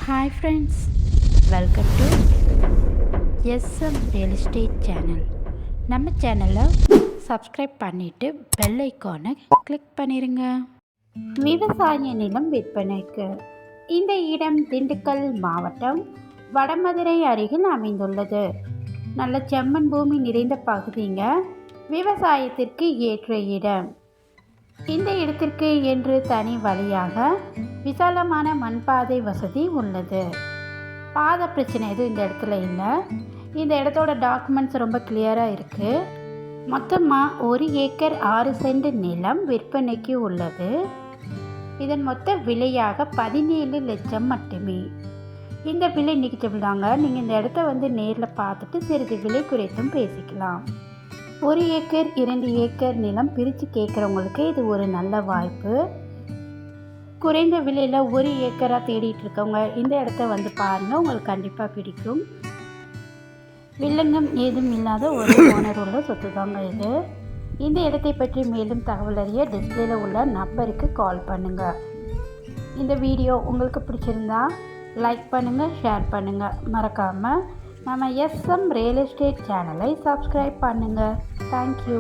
Hi friends, welcome to SM real estate channel. நம்ம சேனலை subscribe பண்ணிவிட்டு பெல் ஐக்கானை கிளிக் பண்ணிடுங்க. விவசாய நிலம் விற்பனைக்கு. இந்த இடம் திண்டுக்கல் மாவட்டம் வடமதுரை அருகில் அமைந்துள்ளது. நல்ல செம்மண் பூமி நிறைந்த பகுதிங்க. விவசாயத்திற்கு ஏற்ற இடம். இந்த இடத்திற்கு என்று தனி வழியாக விசாலமான மண்பாதை வசதி உள்ளது. பாதை பிரச்சனை எதுவும் இந்த இடத்துல இல்லை. இந்த இடத்தோட டாக்குமெண்ட்ஸ் ரொம்ப கிளியராக இருக்குது. மொத்தமாக 1 ஏக்கர் 6 சென்ட் நிலம் விற்பனைக்கு உள்ளது. இதன் மொத்த விலையாக 17 லட்சம் மட்டுமே. இந்த விலை நிகழ்ச்சிகள் தாங்க. நீங்கள் இந்த இடத்த நேரில் பார்த்துட்டு சிறிது விலை குறைத்தும் பேசிக்கலாம். 1 ஏக்கர் 2 ஏக்கர் நிலம் பிரித்து கேட்குறவங்களுக்கு இது ஒரு நல்ல வாய்ப்பு. குறைந்த விலையில் 1 ஏக்கராக தேடிட்டு இருக்கவங்க இந்த இடத்த பாருங்கள், உங்களுக்கு கண்டிப்பாக பிடிக்கும். வில்லங்கம் ஏதும் இல்லாத ஒரு ஓனர் உள்ள சொத்து தாங்க இது. இந்த இடத்தை பற்றி மேலும் தகவல் அறிய டிஸ்பிளேல உள்ள நம்பருக்கு கால் பண்ணுங்கள். இந்த வீடியோ உங்களுக்கு பிடிச்சிருந்தா லைக் பண்ணுங்கள், ஷேர் பண்ணுங்கள். மறக்காமல் நம்ம எஸ்எம் ரியல் எஸ்டேட் சேனலை சப்ஸ்கிரைப் பண்ணுங்கள். தேங்க்யூ.